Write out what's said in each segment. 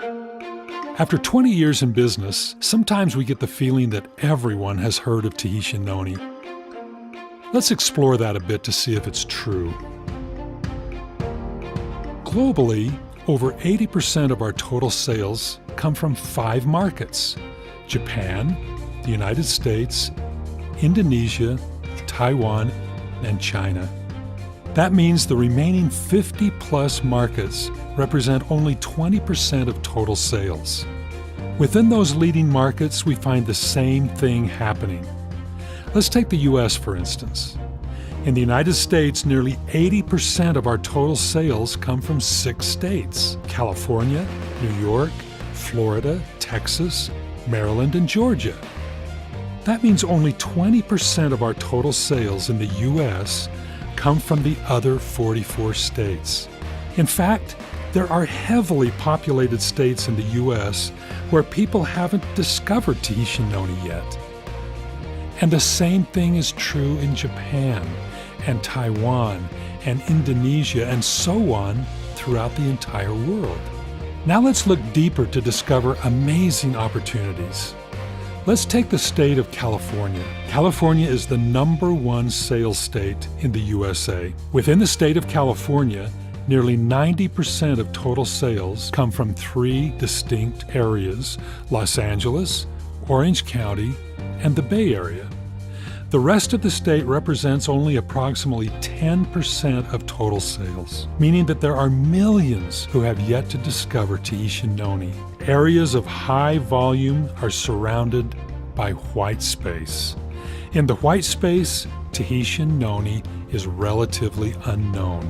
After 20 years in business, sometimes we get the feeling that everyone has heard of Tahitian Noni. Let's explore that a bit to see if it's true. Globally, over 80% of our total sales come from 5 markets: Japan, the United States, Indonesia, Taiwan, and China. That means the remaining 50-plus markets represent only 20% of total sales. Within those leading markets, we find the same thing happening. Let's take the U.S. for instance. In the United States, nearly 80% of our total sales come from 6 states: California, New York, Florida, Texas, Maryland, and Georgia. That means only 20% of our total sales in the U.S. come from the other 44 states. In fact, there are heavily populated states in the U.S. where people haven't discovered Tahitian Noni yet. And the same thing is true in Japan and Taiwan and Indonesia and so on throughout the entire world. Now let's look deeper to discover amazing opportunities. Let's take the state of California. California is the #1 sales state in the USA. Within the state of California, nearly 90% of total sales come from 3 distinct areas: Los Angeles, Orange County, and the Bay Area. The rest of the state represents only approximately 10% of total sales, meaning that there are millions who have yet to discover Tahitian Noni. Areas of high volume are surrounded by white space. In the white space, Tahitian Noni is relatively unknown.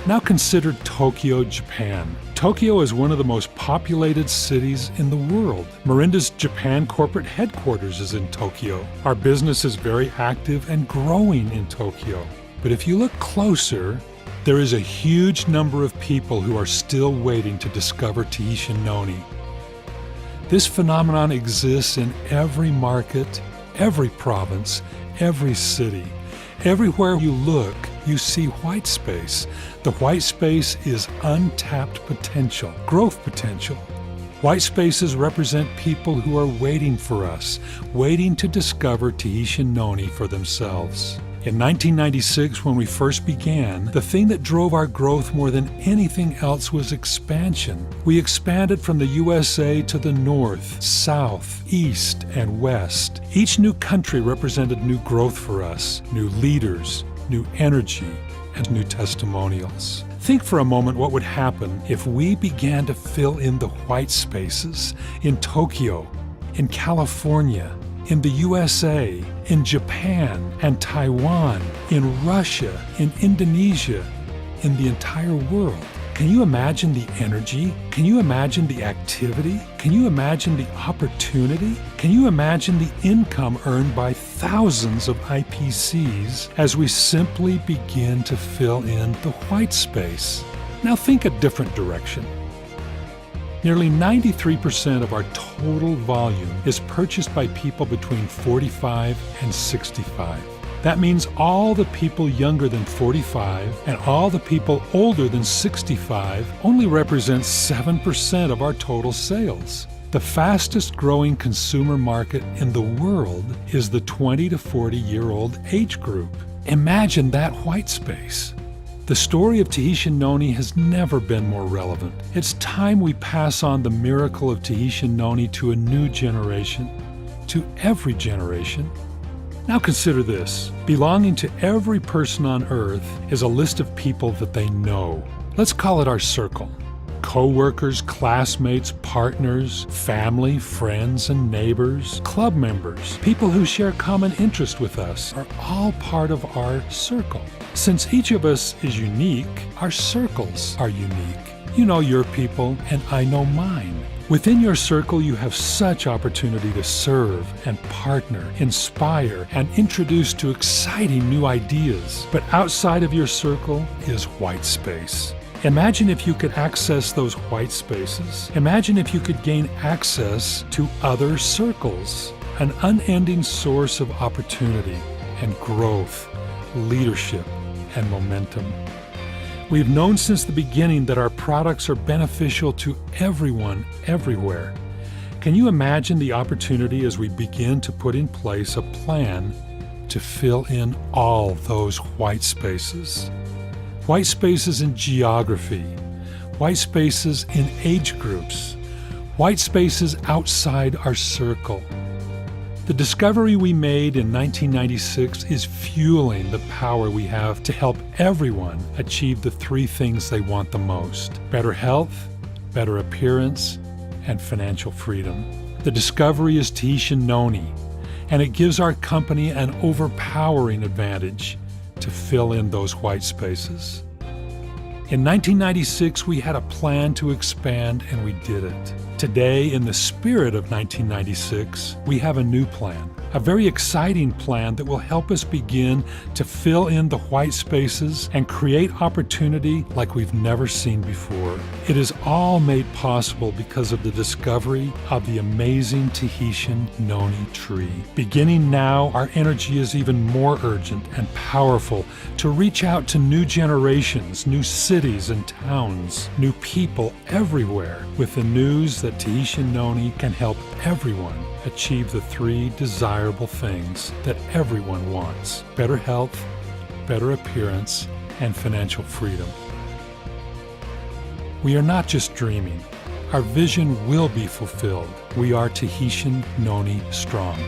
Now consider Tokyo, Japan. Tokyo is one of the most populated cities in the world. Mirinda's Japan corporate headquarters is in Tokyo. Our business is very active and growing in Tokyo. But if you look closer, there is a huge number of people who are still waiting to discover Tahitian Noni. This phenomenon exists in every market, every province, every city. Everywhere you look, you see white space. The white space is untapped potential, growth potential. White spaces represent people who are waiting for us, waiting to discover Tahitian Noni for themselves. In 1996, when we first began, the thing that drove our growth more than anything else was expansion. We expanded from the USA to the north, south, east, and west. Each new country represented new growth for us, new leaders, new energy, and new testimonials. Think for a moment what would happen if we began to fill in the white spaces in Tokyo, in California, in the USA, in Japan and Taiwan, in Russia, in Indonesia, in the entire world. Can you imagine the energy? Can you imagine the activity? Can you imagine the opportunity? Can you imagine the income earned by thousands of IPCs as we simply begin to fill in the white space? Now think a different direction. Nearly 93% of our total volume is purchased by people between 45 and 65. That means all the people younger than 45 and all the people older than 65 only represent 7% of our total sales. The fastest growing consumer market in the world is the 20 to 40-year-old age group. Imagine that white space. The story of Tahitian Noni has never been more relevant. It's time we pass on the miracle of Tahitian Noni to a new generation, to every generation. Now consider this. Belonging to every person on earth is a list of people that they know. Let's call it our circle. Co-workers, classmates, partners, family, friends, and neighbors, club members, people who share common interest with us are all part of our circle. Since each of us is unique, our circles are unique. You know your people, and I know mine. Within your circle, you have such opportunity to serve and partner, inspire, and introduce to exciting new ideas. But outside of your circle is white space. Imagine if you could access those white spaces. Imagine if you could gain access to other circles, an unending source of opportunity and growth, leadership, and momentum. We've known since the beginning that our products are beneficial to everyone, everywhere. Can you imagine the opportunity as we begin to put in place a plan to fill in all those white spaces? White spaces in geography, white spaces in age groups, white spaces outside our circle. The discovery we made in 1996 is fueling the power we have to help everyone achieve the three things they want the most: better health, better appearance, and financial freedom. The discovery is Tahitian Noni, and it gives our company an overpowering advantage to fill in those white spaces. In 1996, we had a plan to expand, and we did it. Today, in the spirit of 1996, we have a new plan, a very exciting plan that will help us begin to fill in the white spaces and create opportunity like we've never seen before. It is all made possible because of the discovery of the amazing Tahitian Noni tree. Beginning now, our energy is even more urgent and powerful to reach out to new generations, new cities and towns, new people everywhere with the news that Tahitian Noni can help everyone achieve the three desirable things that everyone wants: better health, better appearance, and financial freedom. We are not just dreaming. Our vision will be fulfilled. We are Tahitian Noni strong.